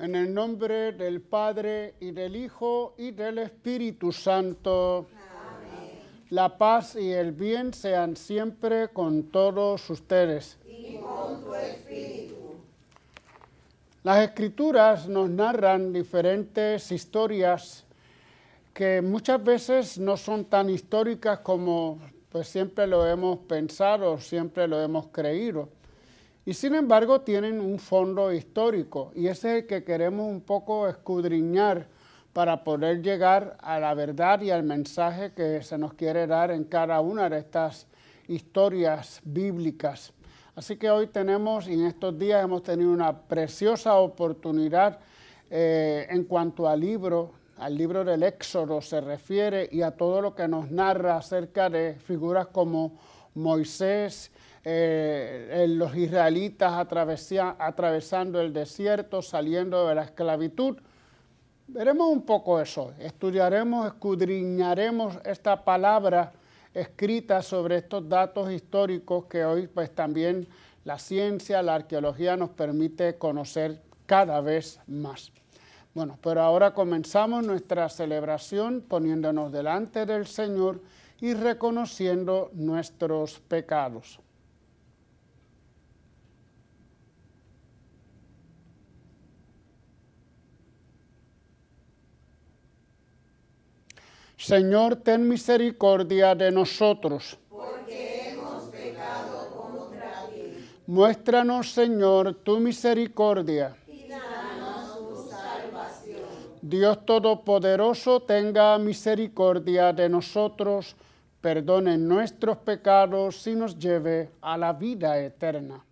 En el nombre del Padre, y del Hijo, y del Espíritu Santo. Amén. La paz y el bien sean siempre con todos ustedes. Y con tu espíritu. Las Escrituras nos narran diferentes historias que muchas veces no son tan históricas como pues siempre lo hemos pensado, siempre lo hemos creído. Y sin embargo tienen un fondo histórico y ese es el que queremos un poco escudriñar para poder llegar a la verdad y al mensaje que se nos quiere dar en cada una de estas historias bíblicas. Así que hoy tenemos, y en estos días hemos tenido una preciosa oportunidad en cuanto al libro del Éxodo se refiere y a todo lo que nos narra acerca de figuras como Moisés, los israelitas atravesando el desierto, saliendo de la esclavitud. Veremos un poco eso, estudiaremos, escudriñaremos esta palabra escrita sobre estos datos históricos que hoy pues también la ciencia, la arqueología nos permite conocer cada vez más. Bueno, pero ahora comenzamos nuestra celebración poniéndonos delante del Señor y reconociendo nuestros pecados. Señor, ten misericordia de nosotros. Porque hemos pecado contra ti. Muéstranos, Señor, tu misericordia. Y danos tu salvación. Dios Todopoderoso, tenga misericordia de nosotros, perdone nuestros pecados y nos lleve a la vida eterna.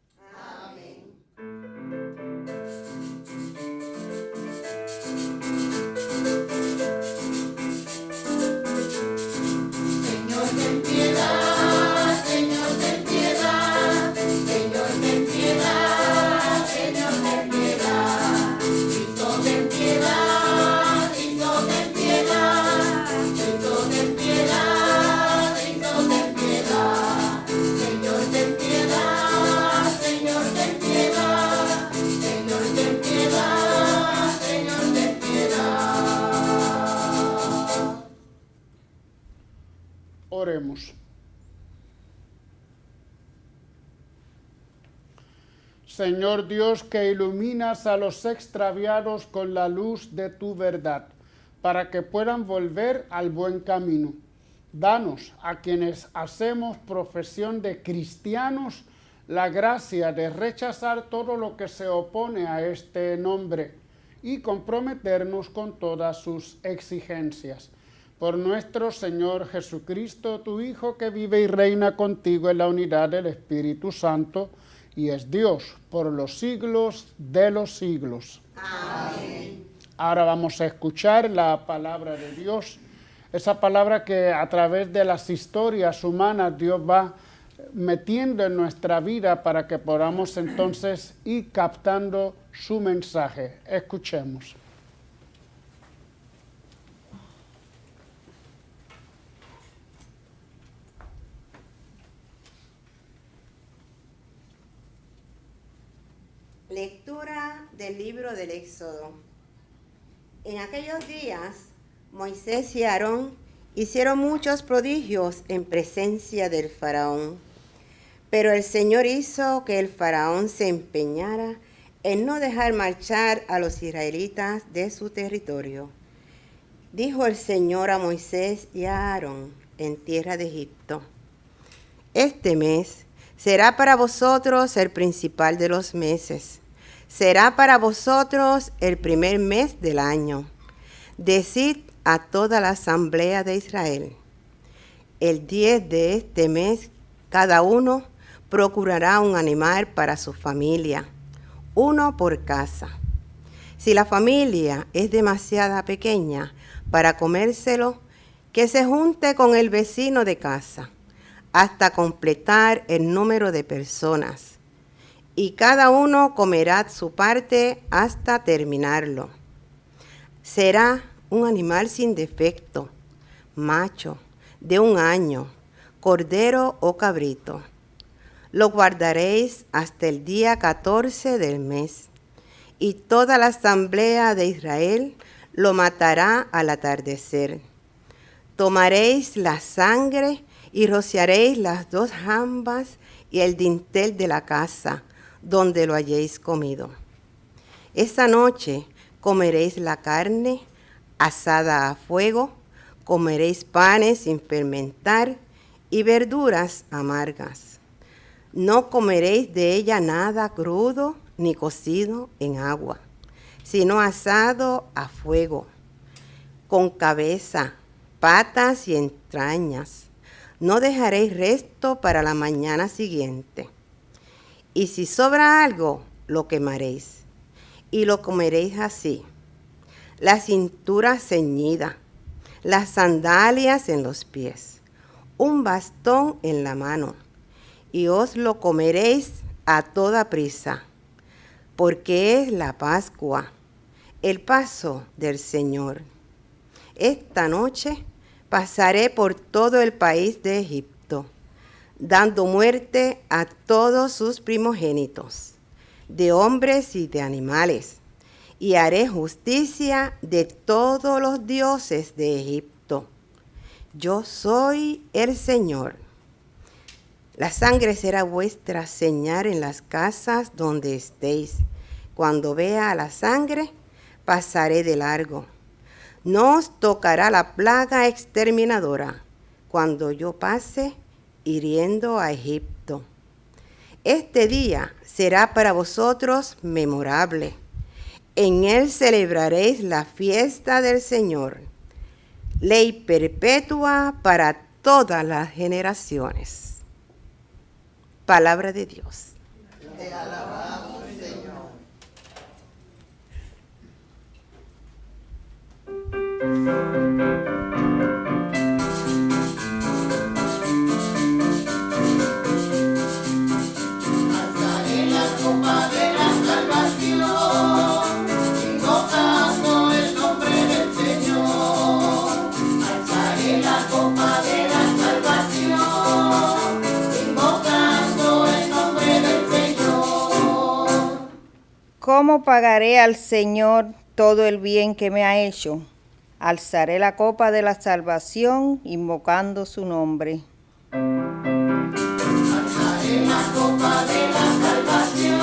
Señor, ten piedad, Señor, ten piedad, Señor, ten piedad, Señor, ten piedad. Cristo, ten piedad, Cristo, ten piedad, Cristo, ten piedad, Cristo, ten piedad. Señor, ten piedad, Señor, ten piedad, Señor, ten piedad, Señor, ten piedad. Oremos. Señor Dios, que iluminas a los extraviados con la luz de tu verdad, para que puedan volver al buen camino. Danos a quienes hacemos profesión de cristianos la gracia de rechazar todo lo que se opone a este nombre y comprometernos con todas sus exigencias. Por nuestro Señor Jesucristo, tu Hijo, que vive y reina contigo en la unidad del Espíritu Santo, y es Dios por los siglos de los siglos. Amén. Ahora vamos a escuchar la palabra de Dios, esa palabra que a través de las historias humanas Dios va metiendo en nuestra vida para que podamos entonces ir captando su mensaje. Escuchemos. Lectura del libro del Éxodo. En aquellos días, Moisés y Aarón hicieron muchos prodigios en presencia del faraón. Pero el Señor hizo que el faraón se empeñara en no dejar marchar a los israelitas de su territorio. Dijo el Señor a Moisés y a Aarón en tierra de Egipto: este mes será para vosotros el principal de los meses. Será para vosotros el primer mes del año. Decid a toda la asamblea de Israel: el 10 de este mes cada uno procurará un animal para su familia, uno por casa. Si la familia es demasiado pequeña para comérselo, que se junte con el vecino de casa hasta completar el número de personas, y cada uno comerá su parte hasta terminarlo. Será un animal sin defecto, macho, de 1 año, cordero o cabrito. Lo guardaréis hasta el día 14 del mes, y toda la asamblea de Israel lo matará al atardecer. Tomaréis la sangre y rociaréis las 2 jambas y el dintel de la casa donde lo hayáis comido. Esa noche comeréis la carne asada a fuego, comeréis panes sin fermentar y verduras amargas. No comeréis de ella nada crudo ni cocido en agua, sino asado a fuego, con cabeza, patas y entrañas. No dejaréis resto para la mañana siguiente. Y si sobra algo, lo quemaréis, y lo comeréis así: la cintura ceñida, las sandalias en los pies, un bastón en la mano, y os lo comeréis a toda prisa, porque es la Pascua, el paso del Señor. Esta noche pasaré por todo el país de Egipto, dando muerte a todos sus primogénitos, de hombres y de animales, y haré justicia de todos los dioses de Egipto. Yo soy el Señor. La sangre será vuestra señal en las casas donde estéis. Cuando vea la sangre, pasaré de largo. No os tocará la plaga exterminadora cuando yo pase hiriendo a Egipto. Este día será para vosotros memorable. En él celebraréis la fiesta del Señor, ley perpetua para todas las generaciones. Palabra de Dios. Te alabamos, Señor. Alzaré la copa de la salvación, invocando el nombre del Señor. Alzaré la copa de la salvación, invocando el nombre del Señor. ¿Cómo pagaré al Señor todo el bien que me ha hecho? Alzaré la copa de la salvación, invocando su nombre. Alzaré la copa de la salvación,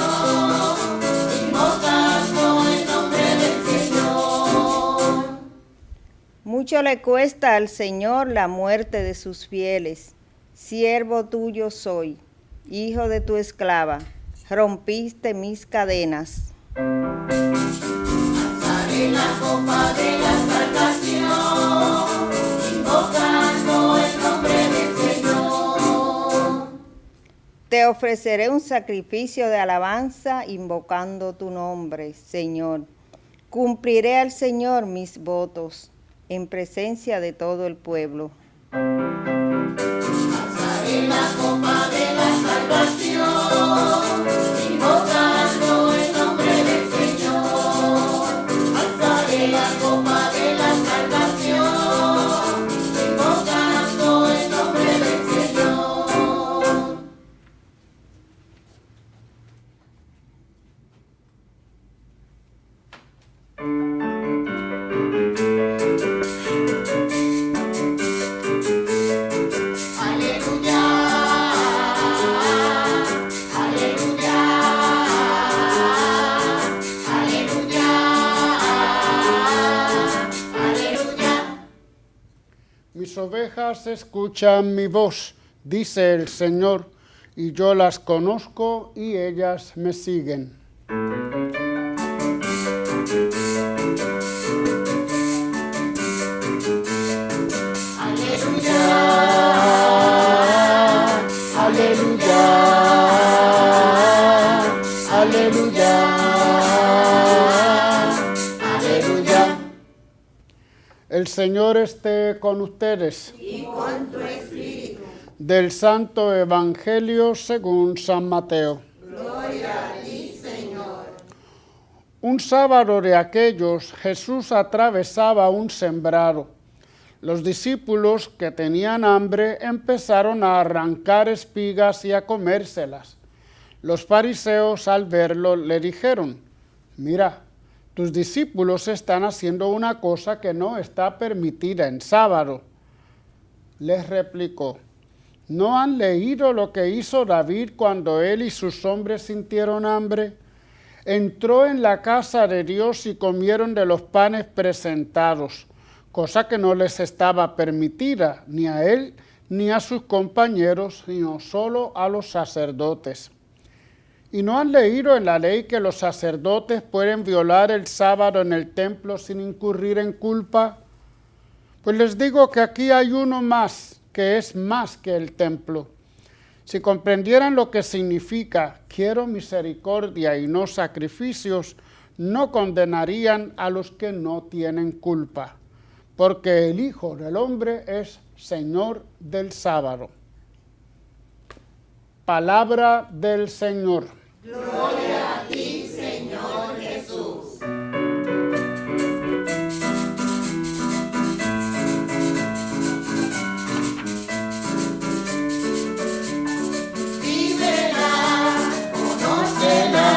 invocando el nombre del Señor. Mucho le cuesta al Señor la muerte de sus fieles. Siervo tuyo soy, hijo de tu esclava. Rompiste mis cadenas. Alzaré la copa de la salvación, invocando el nombre del Señor. Te ofreceré un sacrificio de alabanza, invocando tu nombre, Señor. Cumpliré al Señor mis votos, en presencia de todo el pueblo. Alzaré la copa de la salvación, invocando el nombre del Señor. Alzaré la copa de la salvación, invocando el nombre del Señor. Aleluya, aleluya, aleluya, aleluya. Mis ovejas escuchan mi voz, dice el Señor, y yo las conozco y ellas me siguen. Aleluya, aleluya, aleluya. El Señor esté con ustedes. Y con tu espíritu. Del Santo Evangelio según San Mateo. Gloria a ti, Señor. Un sábado de aquellos, Jesús atravesaba un sembrado. Los discípulos que tenían hambre empezaron a arrancar espigas y a comérselas. Los fariseos al verlo le dijeron: mira, tus discípulos están haciendo una cosa que no está permitida en sábado. Les replicó, ¿no han leído lo que hizo David cuando él y sus hombres sintieron hambre? Entró en la casa de Dios y comieron de los panes presentados, cosa que no les estaba permitida ni a él ni a sus compañeros, sino solo a los sacerdotes. ¿Y no han leído en la ley que los sacerdotes pueden violar el sábado en el templo sin incurrir en culpa? Pues les digo que aquí hay uno más, que es más que el templo. Si comprendieran lo que significa quiero misericordia y no sacrificios, no condenarían a los que no tienen culpa, porque el Hijo del Hombre es Señor del sábado. Palabra del Señor. Gloria a ti, Señor Jesús. Vívela, conócela,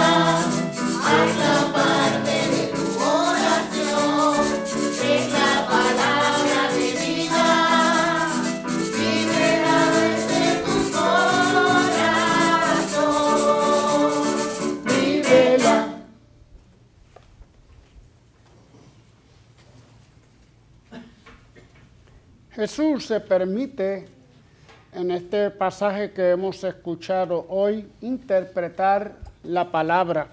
hazla parte de tu oración, es la palabra de vida, vívela desde tu corazón, vívela. Jesús se permite en este pasaje que hemos escuchado hoy interpretar la palabra,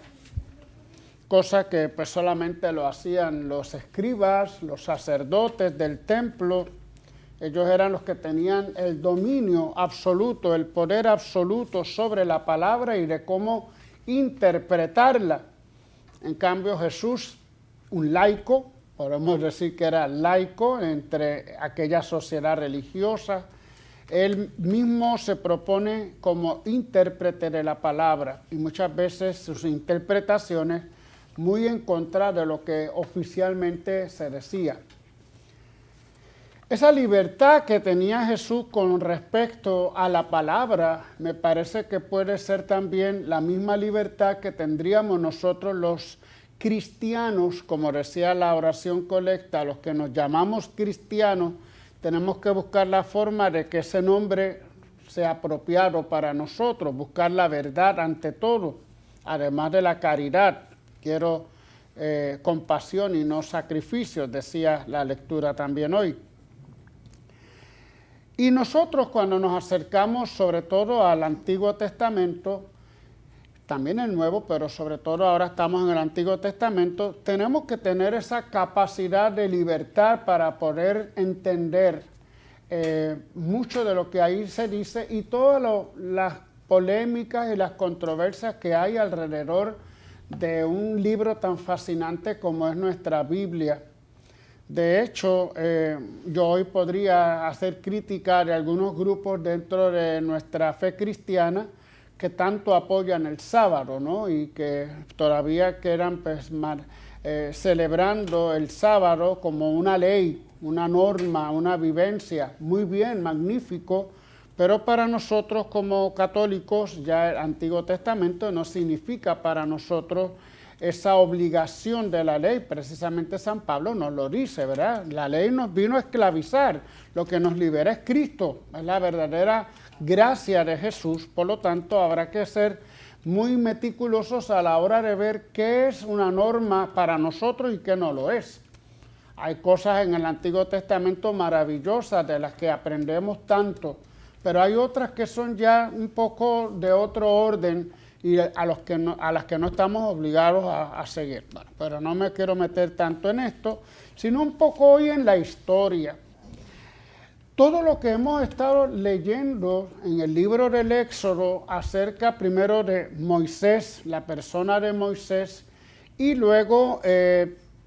cosa que pues solamente lo hacían los escribas, los sacerdotes del templo. Ellos eran los que tenían el dominio absoluto, el poder absoluto sobre la palabra y de cómo interpretarla. En cambio Jesús, un laico, podemos decir que era laico entre aquella sociedad religiosa, él mismo se propone como intérprete de la palabra y muchas veces sus interpretaciones muy en contra de lo que oficialmente se decía. Esa libertad que tenía Jesús con respecto a la palabra me parece que puede ser también la misma libertad que tendríamos nosotros los cristianos, como decía la oración colecta, los que nos llamamos cristianos, tenemos que buscar la forma de que ese nombre sea apropiado para nosotros, buscar la verdad ante todo, además de la caridad. Quiero compasión y no sacrificios, decía la lectura también hoy. Y nosotros cuando nos acercamos sobre todo al Antiguo Testamento, también el Nuevo, pero sobre todo ahora estamos en el Antiguo Testamento, tenemos que tener esa capacidad de libertad para poder entender mucho de lo que ahí se dice y todas las polémicas y las controversias que hay alrededor de un libro tan fascinante como es nuestra Biblia. De hecho, yo hoy podría hacer crítica de algunos grupos dentro de nuestra fe cristiana que tanto apoyan el sábado, ¿no? Y que todavía quedan pues, celebrando el sábado como una ley, una norma, una vivencia. Muy bien, magnífico, pero para nosotros como católicos ya el Antiguo Testamento no significa para nosotros esa obligación de la ley. Precisamente San Pablo nos lo dice, ¿verdad? La ley nos vino a esclavizar, lo que nos libera es Cristo, es la verdadera gracia de Jesús. Por lo tanto, habrá que ser muy meticulosos a la hora de ver qué es una norma para nosotros y qué no lo es. Hay cosas en el Antiguo Testamento maravillosas de las que aprendemos tanto, pero hay otras que son ya un poco de otro orden y a las que no estamos obligados a seguir. Bueno, pero no me quiero meter tanto en esto, sino un poco hoy en la historia. Todo lo que hemos estado leyendo en el libro del Éxodo acerca primero de Moisés, la persona de Moisés, y luego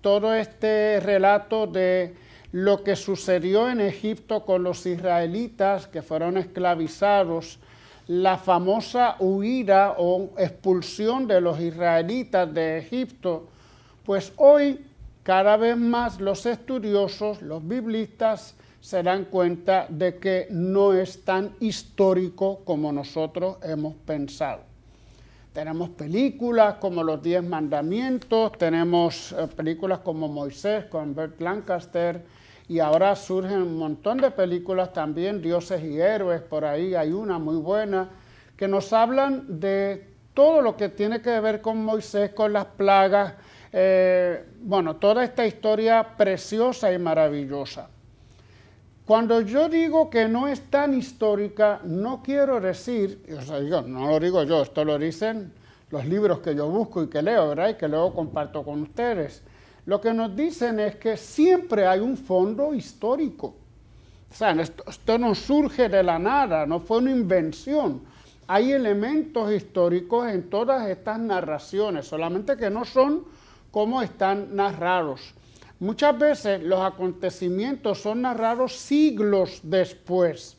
todo este relato de lo que sucedió en Egipto con los israelitas que fueron esclavizados, la famosa huida o expulsión de los israelitas de Egipto, pues hoy cada vez más los estudiosos, los biblistas, se dan cuenta de que no es tan histórico como nosotros hemos pensado. Tenemos películas como Los 10 Mandamientos, tenemos películas como Moisés con Burt Lancaster, y ahora surgen un montón de películas también, Dioses y Héroes, por ahí hay una muy buena, que nos hablan de todo lo que tiene que ver con Moisés, con las plagas, bueno, toda esta historia preciosa y maravillosa. Cuando yo digo que no es tan histórica, no quiero decir, o sea, no lo digo yo, esto lo dicen los libros que yo busco y que leo, ¿verdad? Y que luego comparto con ustedes. Lo que nos dicen es que siempre hay un fondo histórico. O sea, esto no surge de la nada, no fue una invención. Hay elementos históricos en todas estas narraciones, solamente que no son como están narrados. Muchas veces los acontecimientos son narrados siglos después.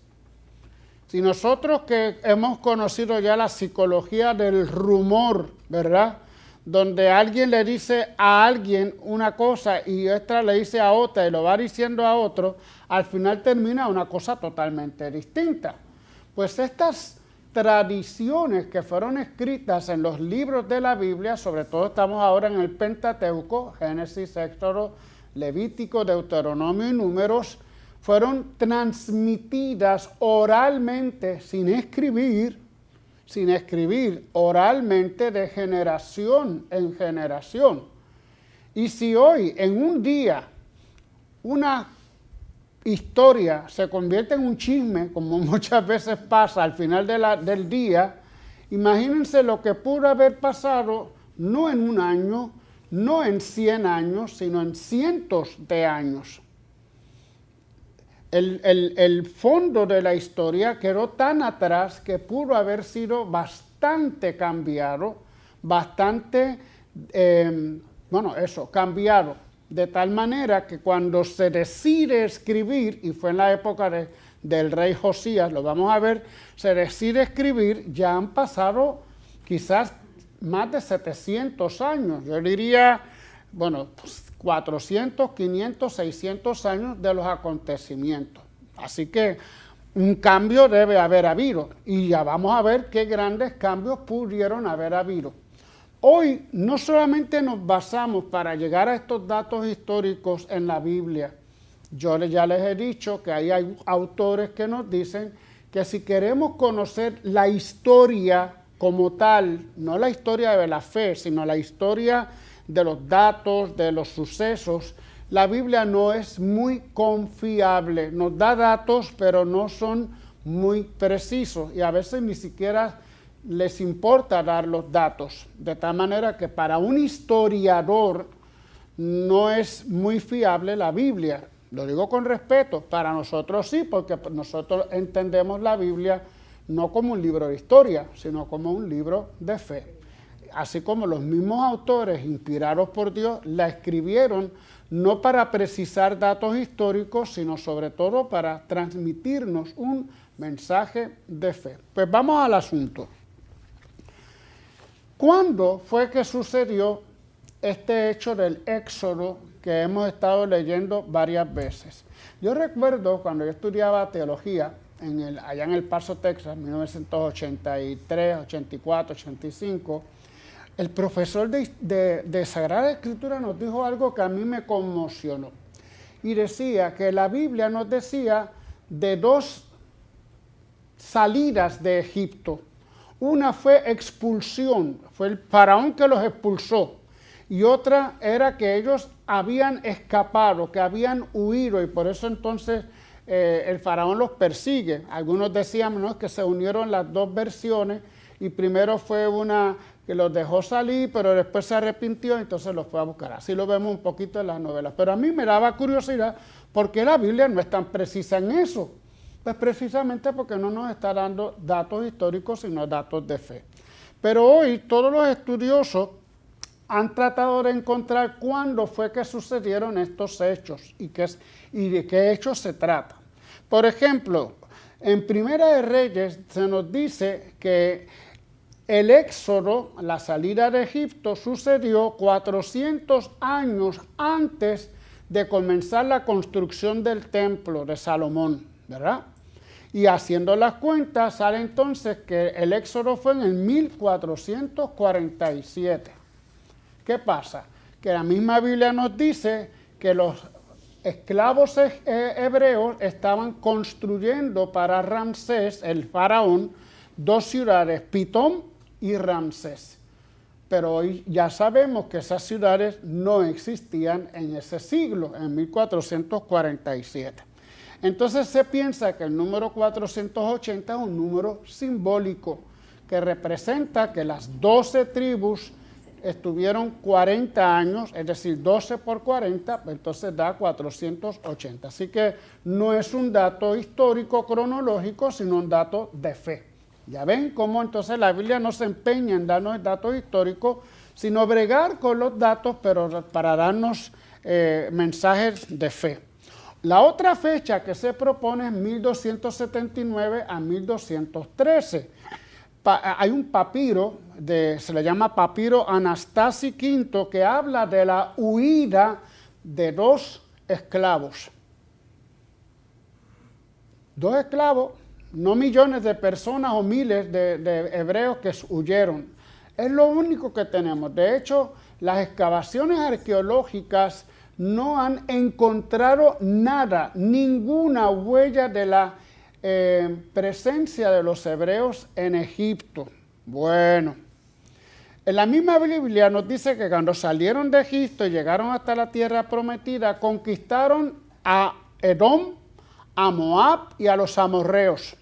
Si nosotros que hemos conocido ya la psicología del rumor, ¿verdad?, donde alguien le dice a alguien una cosa y otra le dice a otra y lo va diciendo a otro, al final termina una cosa totalmente distinta. Pues estas tradiciones que fueron escritas en los libros de la Biblia, sobre todo estamos ahora en el Pentateuco, Génesis, Éxodo, Levítico, Deuteronomio y Números, fueron transmitidas oralmente, sin escribir, oralmente de generación en generación. Y si hoy, en un día, una historia se convierte en un chisme, como muchas veces pasa al final del día, imagínense lo que pudo haber pasado no en un año, no en 100 años, sino en cientos de años. El fondo de la historia quedó tan atrás que pudo haber sido bastante cambiado, cambiado, de tal manera que cuando se decide escribir, y fue en la época del rey Josías, lo vamos a ver, se decide escribir, ya han pasado quizás más de 700 años, yo diría, bueno, 400, 500, 600 años de los acontecimientos. Así que un cambio debe haber habido y ya vamos a ver qué grandes cambios pudieron haber habido. Hoy no solamente nos basamos para llegar a estos datos históricos en la Biblia. Yo ya les he dicho que hay autores que nos dicen que si queremos conocer la historia como tal, no la historia de la fe, sino la historia de los datos, de los sucesos, la Biblia no es muy confiable. Nos da datos, pero no son muy precisos y a veces ni siquiera les importa dar los datos. De tal manera que para un historiador no es muy fiable la Biblia. Lo digo con respeto, para nosotros sí, porque nosotros entendemos la Biblia no como un libro de historia, sino como un libro de fe. Así como los mismos autores inspirados por Dios la escribieron no para precisar datos históricos, sino sobre todo para transmitirnos un mensaje de fe. Pues vamos al asunto. ¿Cuándo fue que sucedió este hecho del Éxodo que hemos estado leyendo varias veces? Yo recuerdo cuando yo estudiaba teología allá en El Paso, Texas, 1983, 84, 85, el profesor de Sagrada Escritura nos dijo algo que a mí me conmocionó. Y decía que la Biblia nos decía de dos salidas de Egipto. Una fue expulsión, fue el faraón que los expulsó. Y otra era que ellos habían escapado, que habían huido y por eso entonces el faraón los persigue. Algunos decían, ¿no?, que se unieron las dos versiones y primero fue una que los dejó salir, pero después se arrepintió y entonces los fue a buscar. Así lo vemos un poquito en las novelas. Pero a mí me daba curiosidad por qué la Biblia no es tan precisa en eso. Pues precisamente porque no nos está dando datos históricos, sino datos de fe. Pero hoy todos los estudiosos han tratado de encontrar cuándo fue que sucedieron estos hechos y de qué hechos se trata. Por ejemplo, en Primera de Reyes se nos dice que el éxodo, la salida de Egipto, sucedió 400 años antes de comenzar la construcción del templo de Salomón, ¿verdad? Y haciendo las cuentas, sale entonces que el éxodo fue en el 1447. ¿Qué pasa? Que la misma Biblia nos dice que los esclavos hebreos estaban construyendo para Ramsés, el faraón, 2 ciudades, Pitón y Ramsés. Pero hoy ya sabemos que esas ciudades no existían en ese siglo, en 1447. Entonces se piensa que el número 480 es un número simbólico que representa que las 12 tribus estuvieron 40 años, es decir, 12 por 40, entonces da 480. Así que no es un dato histórico cronológico, sino un dato de fe. Ya ven cómo entonces la Biblia no se empeña en darnos datos históricos, sino bregar con los datos, pero para darnos mensajes de fe. La otra fecha que se propone es 1279 a 1213. Hay un papiro, se le llama papiro Anastasi V, que habla de la huida de 2 esclavos. 2 esclavos, no millones de personas o miles de hebreos que huyeron. Es lo único que tenemos. De hecho, las excavaciones arqueológicas no han encontrado nada, ninguna huella de la presencia de los hebreos en Egipto. Bueno, en la misma Biblia nos dice que cuando salieron de Egipto y llegaron hasta la tierra prometida, conquistaron a Edom, a Moab y a los amorreos.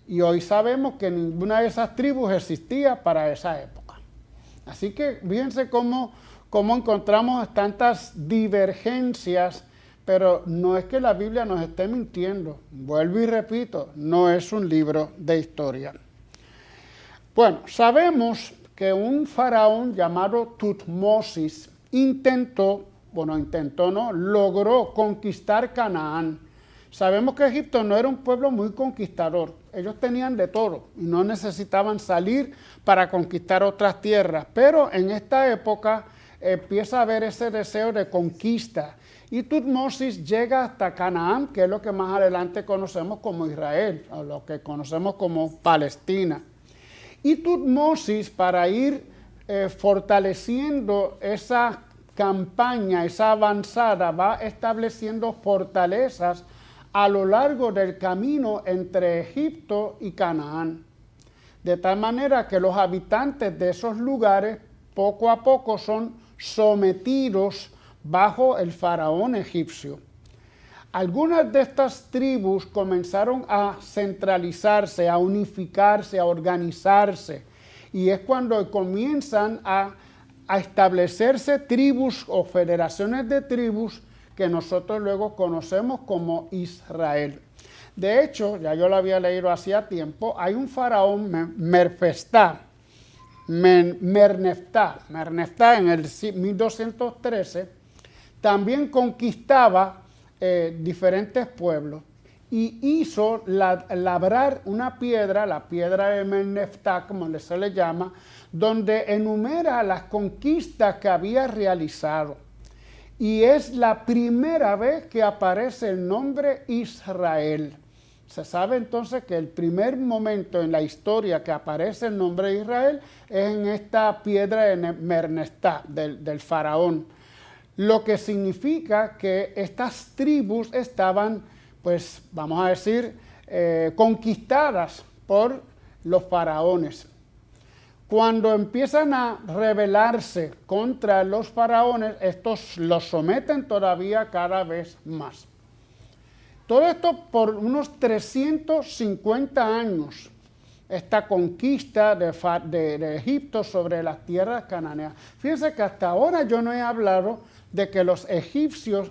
Y hoy sabemos que ninguna de esas tribus existía para esa época. Así que fíjense cómo encontramos tantas divergencias, pero no es que la Biblia nos esté mintiendo. Vuelvo y repito, no es un libro de historia. Bueno, sabemos que un faraón llamado Tutmosis logró conquistar Canaán. Sabemos que Egipto no era un pueblo muy conquistador. Ellos tenían de todo y no necesitaban salir para conquistar otras tierras. Pero en esta época empieza a haber ese deseo de conquista. Y Tutmosis llega hasta Canaán, que es lo que más adelante conocemos como Israel, o lo que conocemos como Palestina. Y Tutmosis, para ir fortaleciendo esa campaña, esa avanzada, va estableciendo fortalezas a lo largo del camino entre Egipto y Canaán. De tal manera que los habitantes de esos lugares poco a poco son sometidos bajo el faraón egipcio. Algunas de estas tribus comenzaron a centralizarse, a unificarse, a organizarse, y es cuando comienzan a establecerse tribus o federaciones de tribus que nosotros luego conocemos como Israel. De hecho, ya yo lo había leído hacía tiempo, hay un faraón Merneptah en el 1213, también conquistaba diferentes pueblos y hizo labrar una piedra, la piedra de Merneptah, como se le llama, donde enumera las conquistas que había realizado. Y es la primera vez que aparece el nombre Israel. Se sabe entonces que el primer momento en la historia que aparece el nombre de Israel es en esta piedra de Merneptah, del faraón. Lo que significa que estas tribus estaban, pues vamos a decir, conquistadas por los faraones. Cuando empiezan a rebelarse contra los faraones, estos los someten todavía cada vez más. Todo esto por unos 350 años, esta conquista de Egipto sobre las tierras cananeas. Fíjense que hasta ahora yo no he hablado de que los egipcios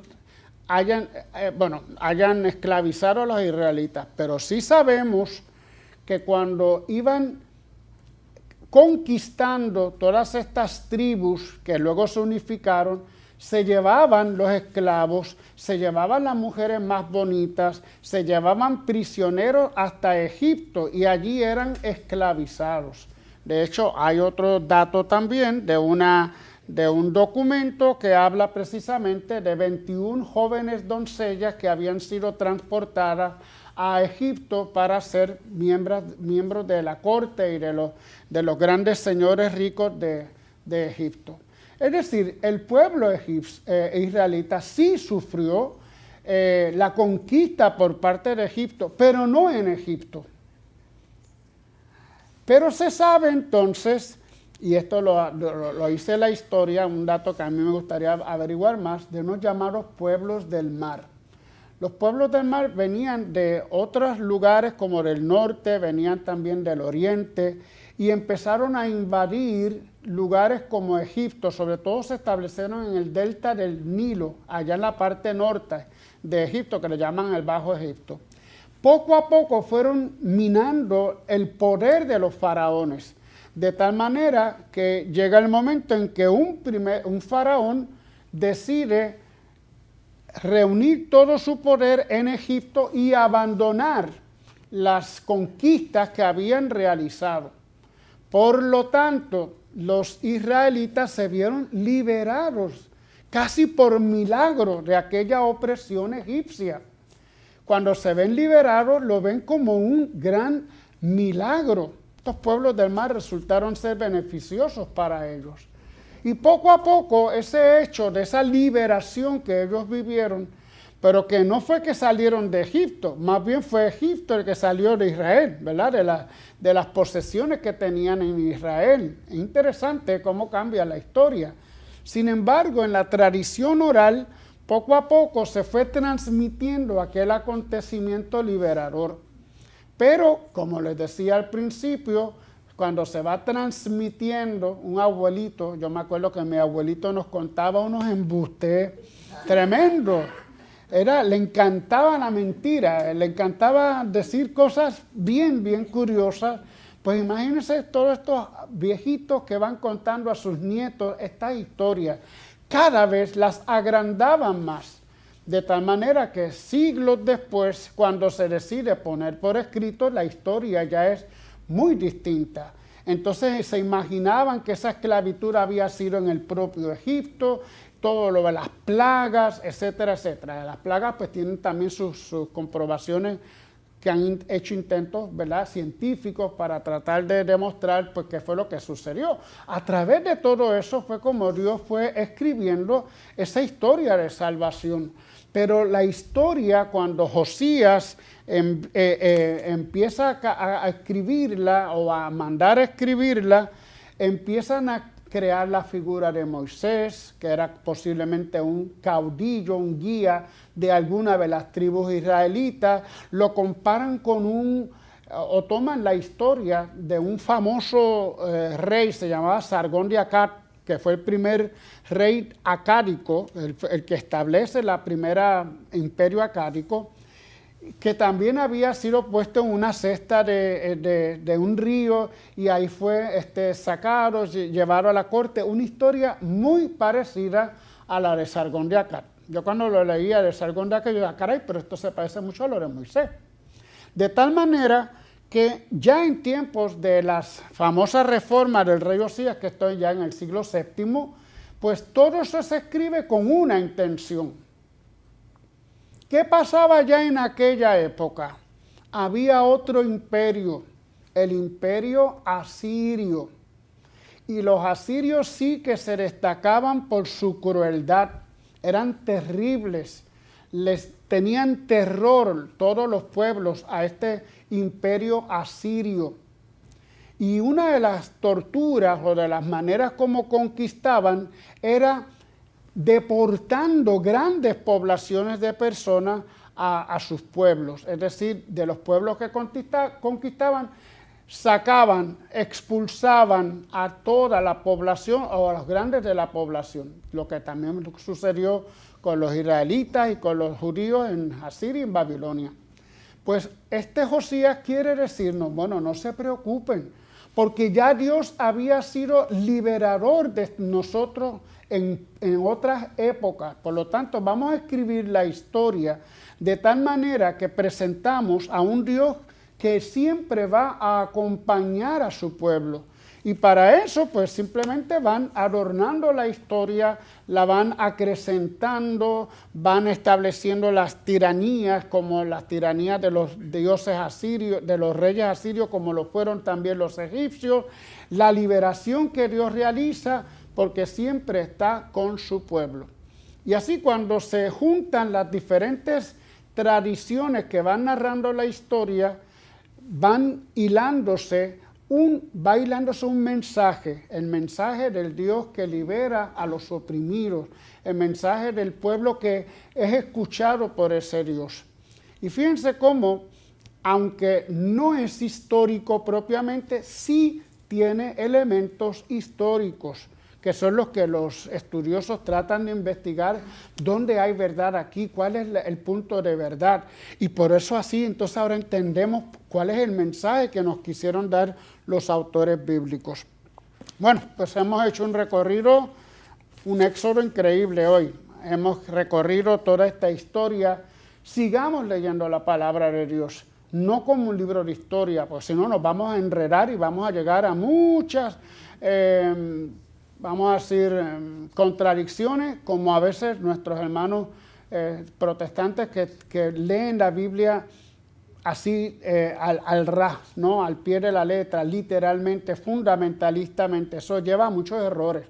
hayan esclavizado a los israelitas, pero sí sabemos que cuando iban conquistando todas estas tribus que luego se unificaron, se llevaban los esclavos, se llevaban las mujeres más bonitas, se llevaban prisioneros hasta Egipto y allí eran esclavizados. De hecho, hay otro dato también de una de un documento que habla precisamente de 21 jóvenes doncellas que habían sido transportadas a Egipto para ser miembros de la corte y de los grandes señores ricos de Egipto. Es decir, el pueblo israelita sí sufrió la conquista por parte de Egipto, pero no en Egipto. Pero se sabe entonces, y esto lo hice en la historia, un dato que a mí me gustaría averiguar más, de unos llamados pueblos del mar. Los pueblos del mar venían de otros lugares como del norte, venían también del oriente, y empezaron a invadir lugares como Egipto, sobre todo se establecieron en el delta del Nilo, allá en la parte norte de Egipto, que le llaman el Bajo Egipto. Poco a poco fueron minando el poder de los faraones, de tal manera que llega el momento en que un faraón decide reunir todo su poder en Egipto y abandonar las conquistas que habían realizado. Por lo tanto, los israelitas se vieron liberados casi por milagro de aquella opresión egipcia. Cuando se ven liberados, lo ven como un gran milagro. Estos pueblos del mar resultaron ser beneficiosos para ellos. Y poco a poco, ese hecho de esa liberación que ellos vivieron, pero que no fue que salieron de Egipto, más bien fue Egipto el que salió de Israel, ¿verdad? De las posesiones que tenían en Israel. Es interesante cómo cambia la historia. Sin embargo, en la tradición oral, poco a poco se fue transmitiendo aquel acontecimiento liberador. Pero, como les decía al principio, cuando se va transmitiendo un abuelito, yo me acuerdo que mi abuelito nos contaba unos embustes tremendos. Le encantaba la mentira, le encantaba decir cosas bien curiosas. Pues imagínense todos estos viejitos que van contando a sus nietos estas historias. Cada vez las agrandaban más, de tal manera que siglos después, cuando se decide poner por escrito, la historia ya es muy distinta. Entonces se imaginaban que esa esclavitud había sido en el propio Egipto, todo lo de las plagas, etcétera, etcétera. Las plagas pues tienen también sus comprobaciones que han hecho intentos, ¿verdad?, científicos para tratar de demostrar pues, qué fue lo que sucedió. A través de todo eso fue como Dios fue escribiendo esa historia de salvación. Pero la historia, cuando Josías empieza a escribirla o a mandar a escribirla, empiezan a crear la figura de Moisés, que era posiblemente un caudillo, un guía de alguna de las tribus israelitas, lo comparan con o toman la historia de un famoso rey, se llamaba Sargón de Akkad, que fue el primer rey acádico, el que establece la primera imperio acádico, que también había sido puesto en una cesta de un río y ahí fue sacado, llevado a la corte. Una historia muy parecida a la de Sargón de Akkad. Yo cuando lo leía de Sargón de Akkad, yo decía, caray, pero esto se parece mucho a lo de Moisés. De tal manera que ya en tiempos de las famosas reformas del rey Josías, que estoy ya en el siglo VII, pues todo eso se escribe con una intención. ¿Qué pasaba ya en aquella época? Había otro imperio, el imperio asirio. Y los asirios sí que se destacaban por su crueldad. Eran terribles. Les tenían terror todos los pueblos a este imperio asirio. Y una de las torturas o de las maneras como conquistaban era deportando grandes poblaciones de personas a sus pueblos. Es decir, de los pueblos que conquistaban, sacaban, expulsaban a toda la población o a los grandes de la población. Lo que también sucedió con los israelitas y con los judíos en Asiria y en Babilonia. Pues Josías quiere decirnos, bueno, no se preocupen, porque ya Dios había sido liberador de nosotros en otras épocas. Por lo tanto, vamos a escribir la historia de tal manera que presentamos a un Dios que siempre va a acompañar a su pueblo. Y para eso, pues simplemente van adornando la historia, la van acrecentando, van estableciendo las tiranías, como las tiranías de los dioses asirios, de los reyes asirios, como lo fueron también los egipcios, la liberación que Dios realiza, porque siempre está con su pueblo. Y así cuando se juntan las diferentes tradiciones que van narrando la historia, van hilándose un mensaje, el mensaje del Dios que libera a los oprimidos, el mensaje del pueblo que es escuchado por ese Dios. Y fíjense cómo, aunque no es histórico propiamente, sí tiene elementos históricos, que son los que los estudiosos tratan de investigar dónde hay verdad aquí, cuál es el punto de verdad. Y por eso así, entonces ahora entendemos cuál es el mensaje que nos quisieron dar los autores bíblicos. Bueno, pues hemos hecho un recorrido, un éxodo increíble hoy. Hemos recorrido toda esta historia. Sigamos leyendo la palabra de Dios, no como un libro de historia, pues si no nos vamos a enredar y vamos a llegar a muchas vamos a decir, contradicciones, como a veces nuestros hermanos protestantes que leen la Biblia así al ras, ¿no? Al pie de la letra, literalmente, fundamentalistamente. Eso lleva a muchos errores.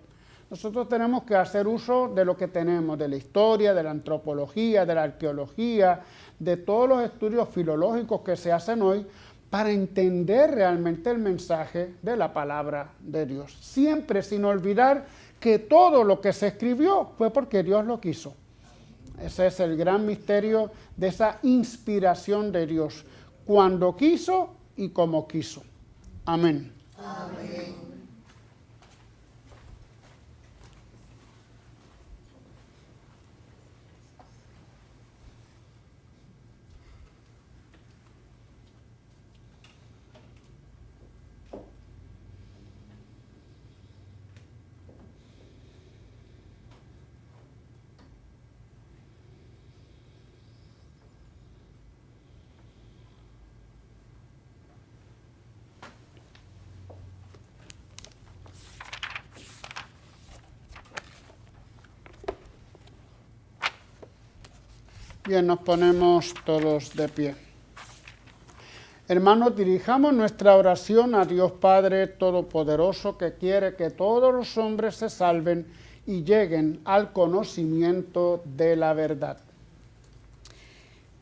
Nosotros tenemos que hacer uso de lo que tenemos, de la historia, de la antropología, de la arqueología, de todos los estudios filológicos que se hacen hoy, para entender realmente el mensaje de la palabra de Dios. Siempre sin olvidar que todo lo que se escribió fue porque Dios lo quiso. Ese es el gran misterio de esa inspiración de Dios, cuando quiso y como quiso. Amén. Amén. Bien, nos ponemos todos de pie. Hermanos, dirijamos nuestra oración a Dios Padre Todopoderoso, que quiere que todos los hombres se salven y lleguen al conocimiento de la verdad.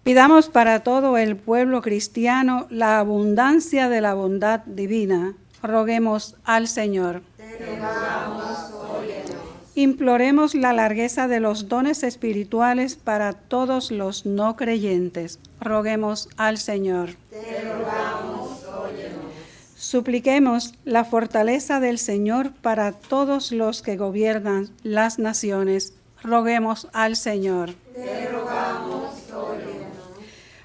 Pidamos para todo el pueblo cristiano la abundancia de la bondad divina. Roguemos al Señor. Te rogamos, óyenos. Imploremos la largueza de los dones espirituales para todos los no creyentes. Roguemos al Señor. Te rogamos, óyenos. Supliquemos la fortaleza del Señor para todos los que gobiernan las naciones. Roguemos al Señor. Te rogamos, óyenos.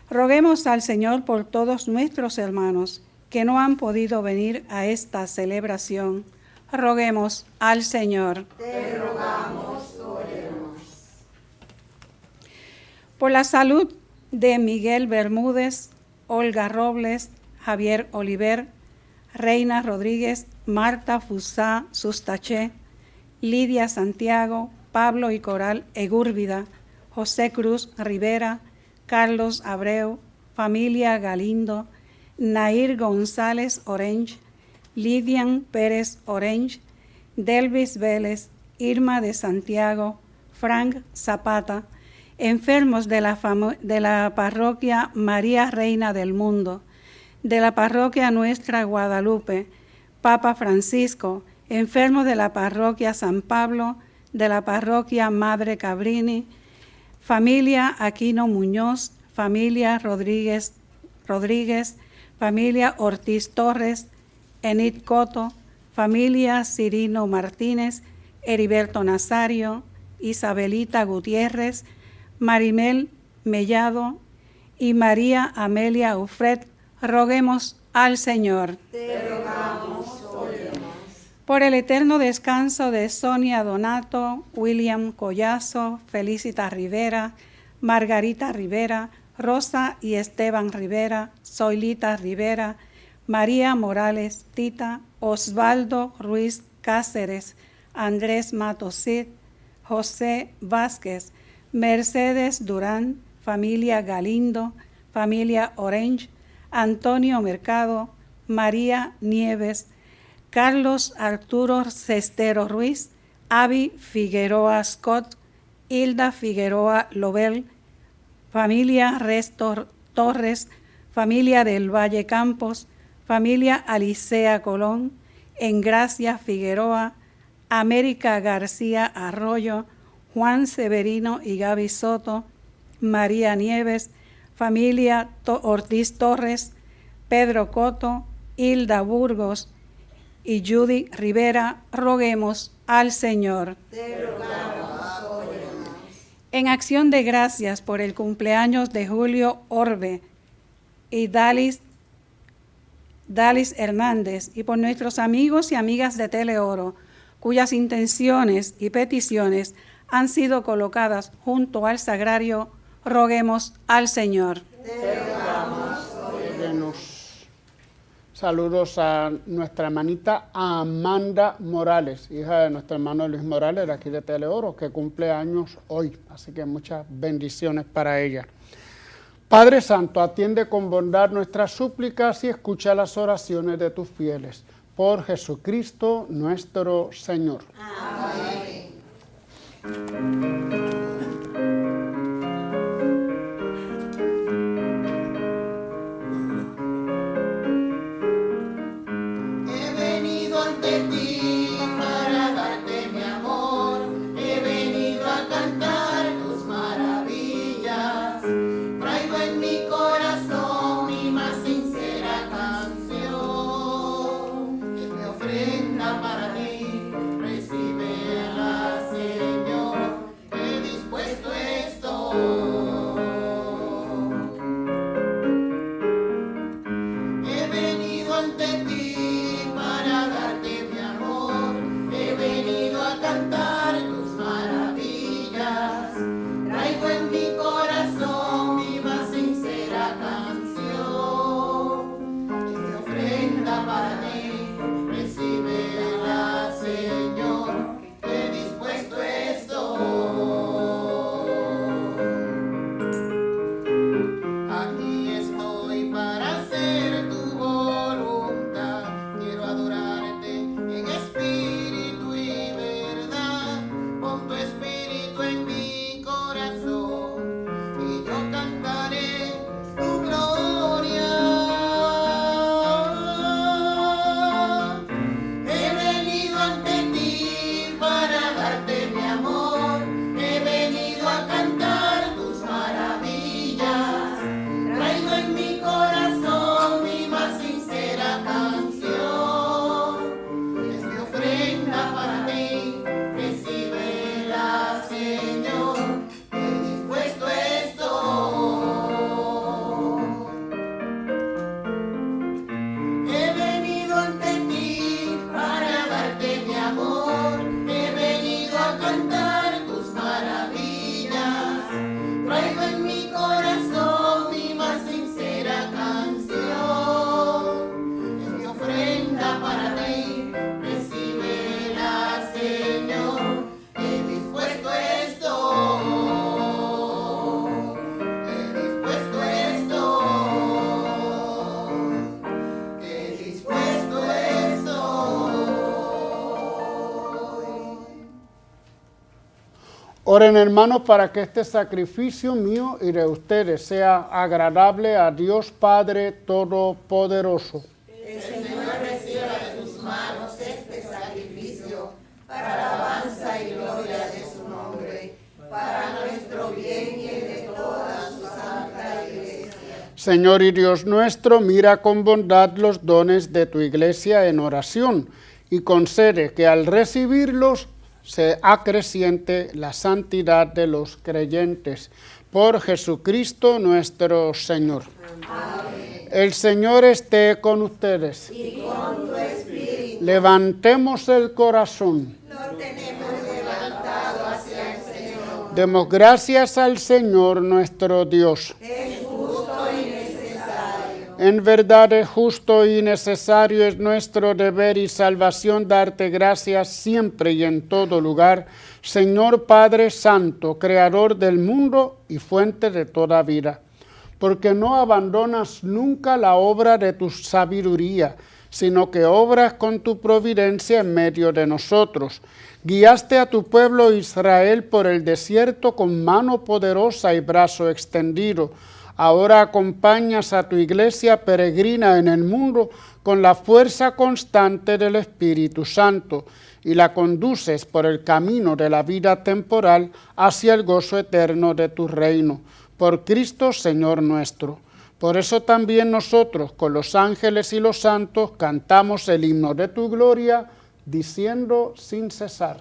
Roguemos al Señor por todos nuestros hermanos que no han podido venir a esta celebración. Roguemos al Señor. Te rogamos, óyenos. Por la salud de Miguel Bermúdez, Olga Robles, Javier Oliver, Reina Rodríguez, Marta Fusá Sustaché, Lidia Santiago, Pablo y Coral Egúrbida, José Cruz Rivera, Carlos Abreu, familia Galindo, Nair González Orange, Lidian Pérez Orange, Delvis Vélez, Irma de Santiago, Frank Zapata, enfermos de la parroquia María Reina del Mundo, de la parroquia Nuestra Guadalupe, Papa Francisco, enfermos de la parroquia San Pablo, de la parroquia Madre Cabrini, familia Aquino Muñoz, familia Rodríguez, familia Ortiz Torres, Enid Coto, familia Cirino Martínez, Heriberto Nazario, Isabelita Gutiérrez, Marimel Mellado y María Amelia Ufred, roguemos al Señor. Te rogamos, óyenos. Por el eterno descanso de Sonia Donato, William Collazo, Felicita Rivera, Margarita Rivera, Rosa y Esteban Rivera, Zoilita Rivera, María Morales Tita, Osvaldo Ruiz Cáceres, Andrés Matosit, José Vázquez, Mercedes Durán, familia Galindo, familia Orange, Antonio Mercado, María Nieves, Carlos Arturo Cestero Ruiz, Avi Figueroa Scott, Hilda Figueroa Lobel, familia Resto Torres, familia del Valle Campos, familia Alicea Colón, Engracia Figueroa, América García Arroyo, Juan Severino y Gaby Soto, María Nieves, familia Ortiz Torres, Pedro Coto, Hilda Burgos y Judy Rivera, roguemos al Señor. Te rogamos, óyenos. En acción de gracias por el cumpleaños de Julio Orbe y Dalis Hernández y por nuestros amigos y amigas de Teleoro, cuyas intenciones y peticiones han sido colocadas junto al sagrario, roguemos al Señor. Te rogamos, Óyenos. Saludos a nuestra hermanita Amanda Morales, hija de nuestro hermano Luis Morales, de aquí de Teleoro, que cumple años hoy. Así que muchas bendiciones para ella. Padre Santo, atiende con bondad nuestras súplicas y escucha las oraciones de tus fieles. Por Jesucristo nuestro Señor. amén. He venido ante ti para darte mi amor, he venido a cantar tus maravillas, traigo en mi corazón mi más sincera canción, es mi ofrenda para ti, recíbela, Señor, he dispuesto estoy. He venido ante ti para darte mi amor, he venido a cantar tus maravillas, traigo en mi corazón mi más sincera canción, es mi ofrenda para ti, recíbela, Señor, he dispuesto estoy. Aquí estoy para hacer tu voluntad, quiero adorarte en espíritu y verdad, pon tu espíritu en mi corazón y yo cantaré tu gloria. He venido ante ti para darte mi amor, he venido a cantar tus maravillas, traigo en mi corazón mi más sincera canción, es mi ofrenda para ti, recíbela, Señor, he dispuesto estoy. He venido ante ti para darte mi amor, he venido a cantar tus maravillas, traigo en mi corazón mi más sincera canción, es mi ofrenda para ti, recíbela, Señor, he dispuesto estoy, he dispuesto estoy, he dispuesto estoy. Oren, hermanos, para que este sacrificio mío y de ustedes sea agradable a Dios Padre Todopoderoso. El Señor reciba de tus manos este sacrificio para alabanza y gloria de su nombre, para nuestro bien y el de toda su santa iglesia. Señor y Dios nuestro, mira con bondad los dones de tu iglesia en oración y concede que al recibirlos se acreciente la santidad de los creyentes. Por Jesucristo nuestro Señor. Amén. El Señor esté con ustedes. Y con tu espíritu Levantemos el corazón. lo tenemos levantado hacia el Señor. Demos gracias al Señor nuestro Dios. Es justo y necesario. En verdad es justo y necesario, es nuestro deber y salvación darte gracias siempre y en todo lugar, Señor Padre Santo, Creador del mundo y fuente de toda vida, porque no abandonas nunca la obra de tu sabiduría, sino que obras con tu providencia en medio de nosotros. Guiaste a tu pueblo Israel por el desierto con mano poderosa y brazo extendido. Ahora acompañas a tu iglesia peregrina en el mundo con la fuerza constante del Espíritu Santo y la conduces por el camino de la vida temporal hacia el gozo eterno de tu reino. Por Cristo Señor nuestro. Por eso también nosotros, con los ángeles y los santos, cantamos el himno de tu gloria, diciendo sin cesar.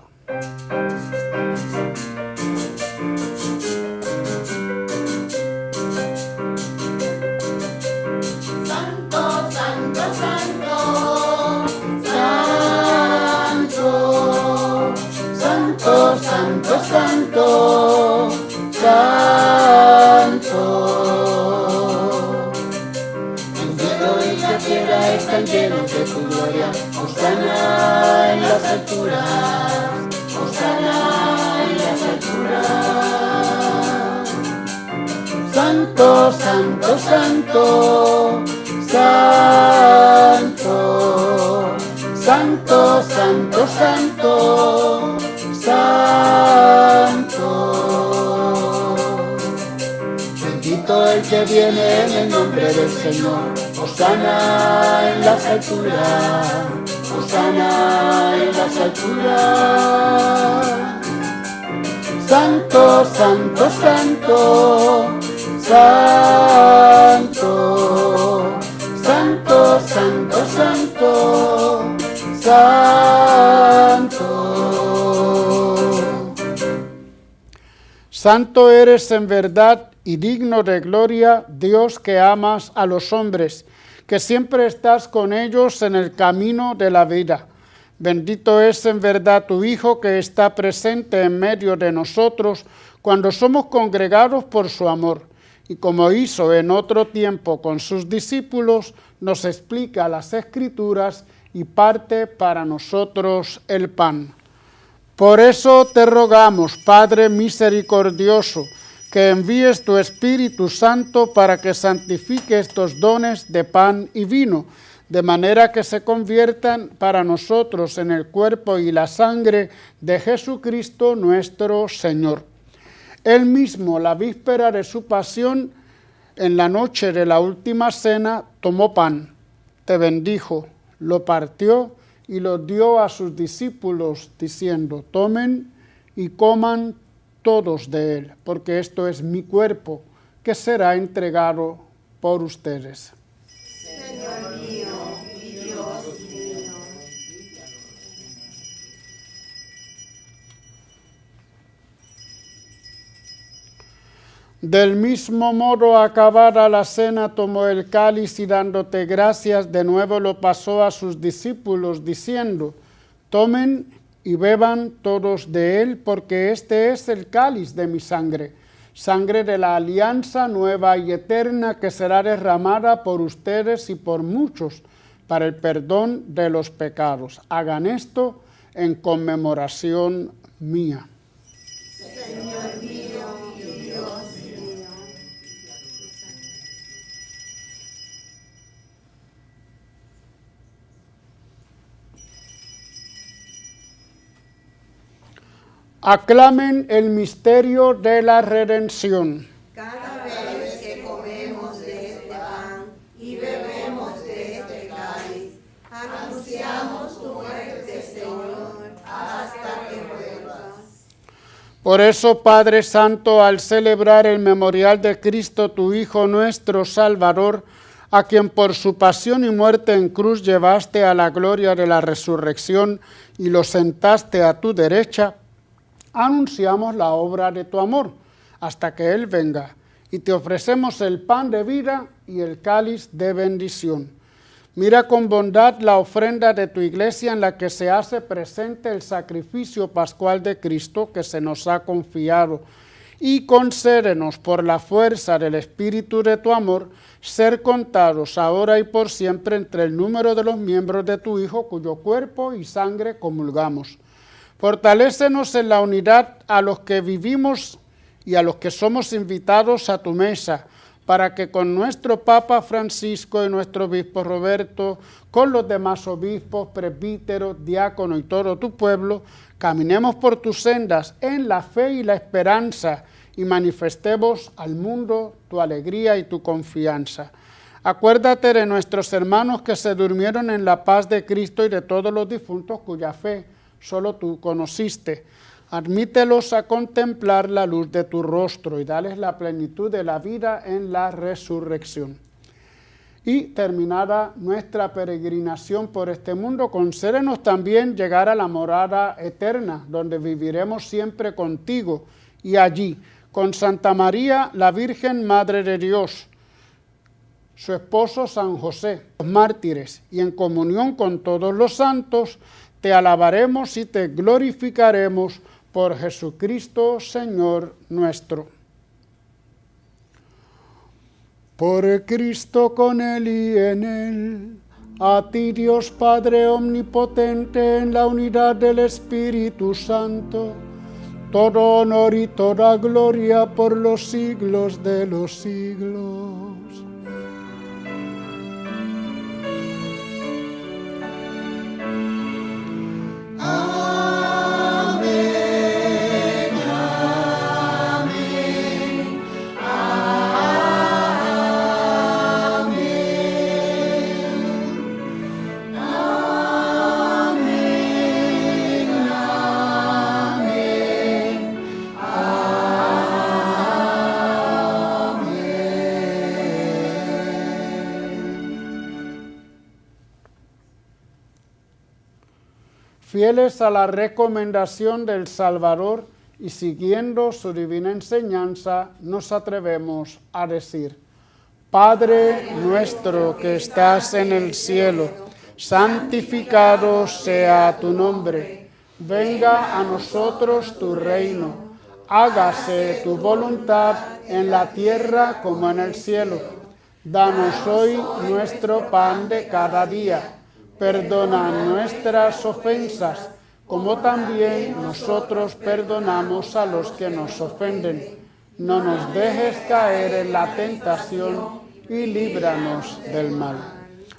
Santo, santo, santo, santo, santo, santo. Bendito y la tierra están llenos de tu gloria. Hosana en las alturas, hosana en las alturas. Santo, santo, santo, santo, santo, santo, santo, santo. Bendito el que viene en el nombre del Señor. Hosana en las alturas, hosana en las alturas. Santo, santo, santo, santo, santo, santo, santo, santo. Santo eres en verdad y digno de gloria, Dios que amas a los hombres, que siempre estás con ellos en el camino de la vida. Bendito es en verdad tu Hijo que está presente en medio de nosotros cuando somos congregados por su amor. Y como hizo en otro tiempo con sus discípulos, nos explica las Escrituras y parte para nosotros el pan. Por eso te rogamos, Padre misericordioso, que envíes tu Espíritu Santo para que santifique estos dones de pan y vino, de manera que se conviertan para nosotros en el cuerpo y la sangre de Jesucristo nuestro Señor. Él mismo, la víspera de su pasión, en la noche de la última cena, tomó pan, te bendijo, lo partió y lo dio a sus discípulos, diciendo: tomen y coman todos de él, porque esto es mi cuerpo, que será entregado por ustedes. Señor mío y Dios mío. Del mismo modo, acabada la cena, tomó el cáliz y dándote gracias, de nuevo lo pasó a sus discípulos, diciendo: tomen y beban todos de él, porque este es el cáliz de mi sangre, sangre de la alianza nueva y eterna que será derramada por ustedes y por muchos para el perdón de los pecados. Hagan esto en conmemoración mía. Señor mío y Dios mío. Aclamen el misterio de la redención. Cada vez que comemos de este pan y bebemos de este cáliz, anunciamos tu muerte, Señor, hasta que vuelvas. Por eso, Padre Santo, al celebrar el memorial de Cristo, tu Hijo nuestro Salvador, a quien por su pasión y muerte en cruz llevaste a la gloria de la resurrección y lo sentaste a tu derecha, anunciamos la obra de tu amor hasta que Él venga, y te ofrecemos el pan de vida y el cáliz de bendición. Mira con bondad la ofrenda de tu iglesia en la que se hace presente el sacrificio pascual de Cristo que se nos ha confiado, y concédenos por la fuerza del Espíritu de tu amor, ser contados ahora y por siempre entre el número de los miembros de tu Hijo, cuyo cuerpo y sangre comulgamos. Fortalécenos en la unidad a los que vivimos y a los que somos invitados a tu mesa, para que con nuestro Papa Francisco y nuestro Obispo Roberto, con los demás obispos, presbíteros, diáconos y todo tu pueblo, caminemos por tus sendas en la fe y la esperanza y manifestemos al mundo tu alegría y tu confianza. Acuérdate de nuestros hermanos que se durmieron en la paz de Cristo y de todos los difuntos cuya fe solo tú conociste. Admítelos a contemplar la luz de tu rostro y dales la plenitud de la vida en la resurrección. Y terminada nuestra peregrinación por este mundo, concédenos también llegar a la morada eterna, donde viviremos siempre contigo, y allí, con Santa María, la Virgen Madre de Dios, su esposo San José, los mártires, y en comunión con todos los santos, te alabaremos y te glorificaremos por Jesucristo, Señor nuestro. Por Cristo, con Él y en Él, a ti Dios Padre omnipotente, en la unidad del Espíritu Santo, todo honor y toda gloria por los siglos de los siglos. Fieles a la recomendación del Salvador y siguiendo su divina enseñanza, nos atrevemos a decir: Padre nuestro que estás en el cielo, santificado sea tu nombre. Venga a nosotros tu reino. Hágase tu voluntad en la tierra como en el cielo. Danos hoy nuestro pan de cada día. Perdona nuestras ofensas, como también nosotros perdonamos a los que nos ofenden. No nos dejes caer en la tentación y líbranos del mal.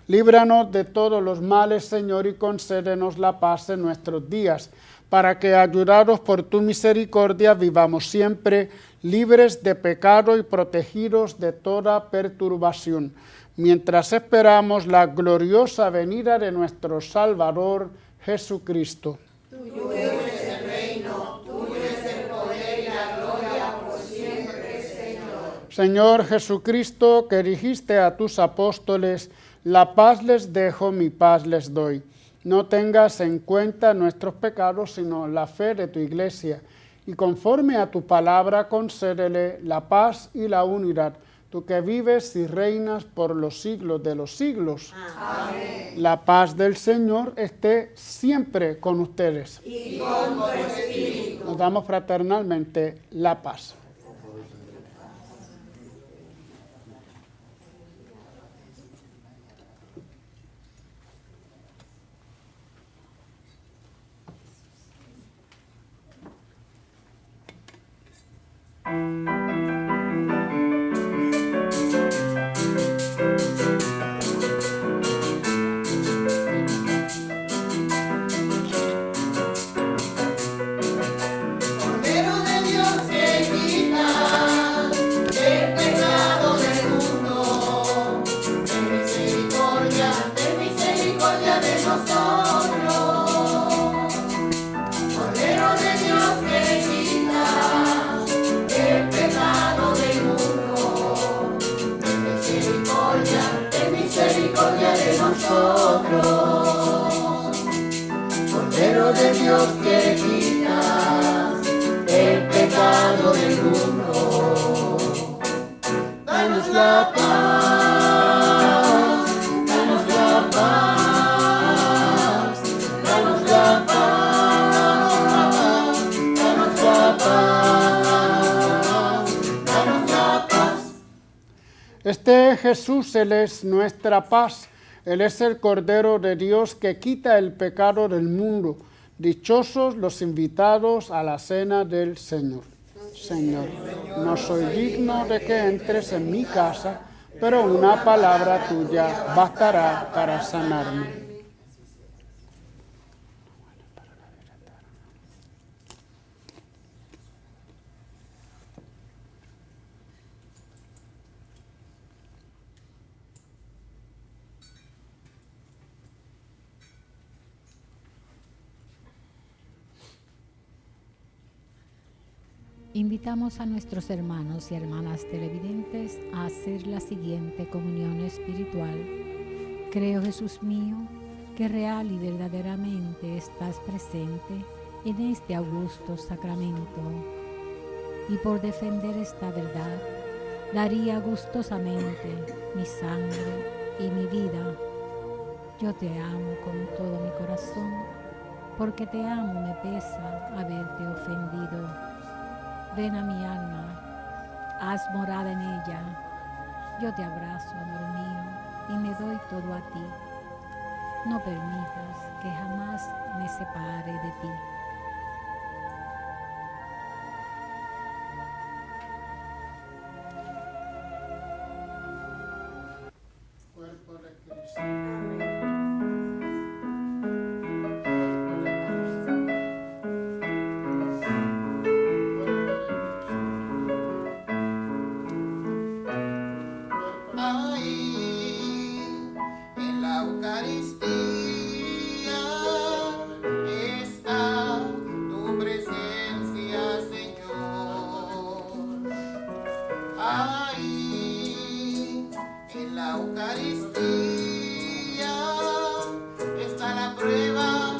Líbranos de todos los males, Señor, y concédenos la paz en nuestros días, para que, ayudados por tu misericordia, vivamos siempre libres de pecado y protegidos de toda perturbación, mientras esperamos la gloriosa venida de nuestro Salvador Jesucristo. Tuyo es el reino, tuyo es el poder y la gloria por siempre, Señor. Señor Jesucristo, que dijiste a tus apóstoles: la paz les dejo, mi paz les doy. No tengas en cuenta nuestros pecados, sino la fe de tu Iglesia, y conforme a tu palabra concédele la paz y la unidad, tú que vives y reinas por los siglos de los siglos. Amén. La paz del Señor esté siempre con ustedes. Y con tu espíritu. Nos damos fraternalmente la paz. Cordero de Dios que Este Jesús, Él es nuestra paz. Él es el Cordero de Dios que quita el pecado del mundo. Dichosos los invitados a la cena del Señor. Señor, no soy digno de que entres en mi casa, pero una palabra tuya bastará para sanarme. Invitamos a nuestros hermanos y hermanas televidentes a hacer la siguiente comunión espiritual. Creo, Jesús mío, que real y verdaderamente estás presente en este augusto sacramento. Y por defender esta verdad, daría gustosamente mi sangre y mi vida. Yo te amo con todo mi corazón, porque te amo me pesa haberte ofendido. Ven a mi alma, haz morada en ella. Yo te abrazo, amor mío, y me doy todo a ti. No permitas que jamás me separe de ti. Cuerpo de Cristo. vida.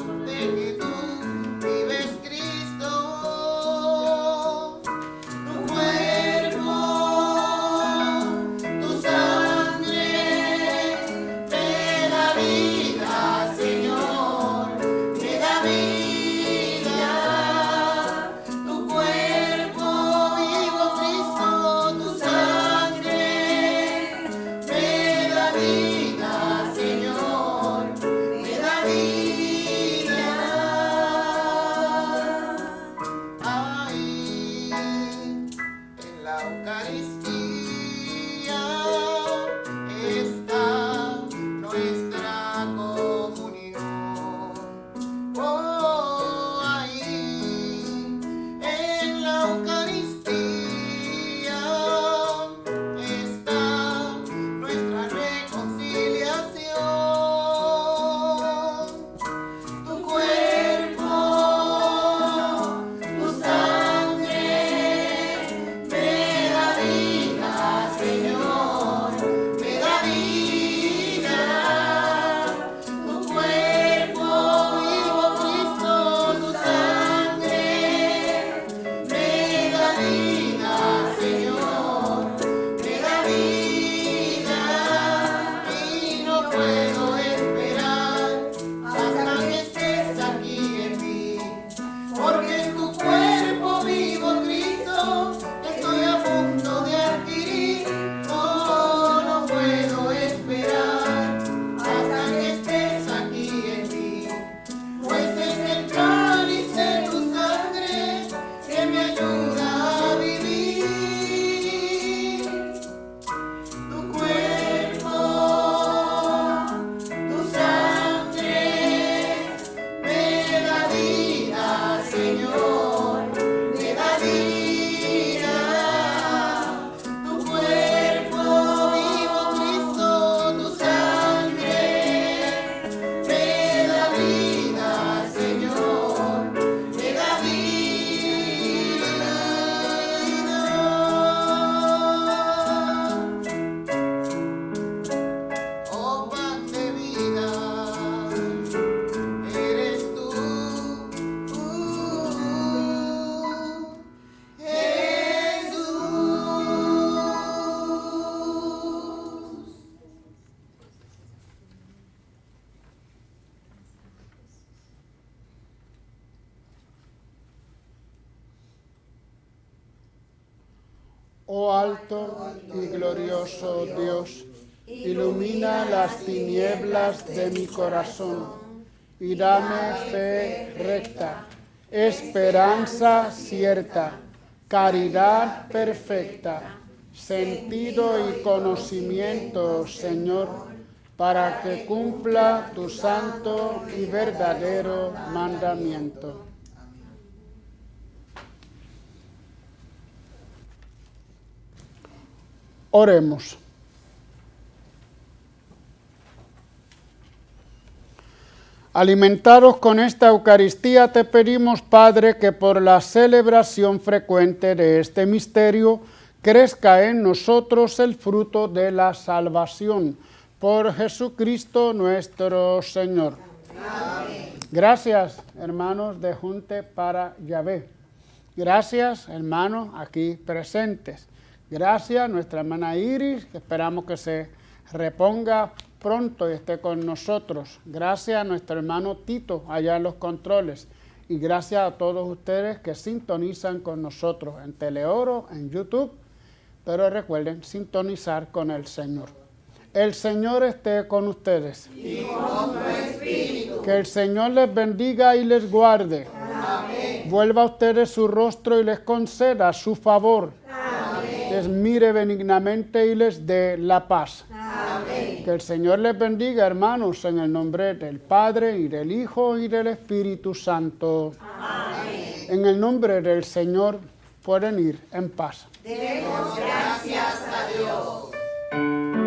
Oh alto y glorioso Dios, ilumina las tinieblas de mi corazón y dame fe recta, esperanza cierta, caridad perfecta, sentido y conocimiento, Señor, para que cumpla tu santo y verdadero mandamiento. Oremos. Alimentados con esta Eucaristía, te pedimos, Padre, que por la celebración frecuente de este misterio crezca en nosotros el fruto de la salvación. Por Jesucristo nuestro Señor. Amén. Gracias, hermanos de Junte para Yahvé. Gracias, hermanos aquí presentes. Gracias, nuestra hermana Iris, que esperamos que se reponga pronto y esté con nosotros. Gracias a nuestro hermano Tito, allá en los controles. Y gracias a todos ustedes que sintonizan con nosotros en Teleoro, en YouTube. Pero recuerden sintonizar con el Señor. El Señor esté con ustedes. Y con tu espíritu. Que el Señor les bendiga y les guarde. Amén. Vuelva a ustedes su rostro y les conceda su favor. Amén. Les mire benignamente y les dé la paz. Amén. Que el Señor les bendiga, hermanos, en el nombre del Padre, y del Hijo, y del Espíritu Santo. Amén. En el nombre del Señor pueden ir en paz. Demos gracias a Dios.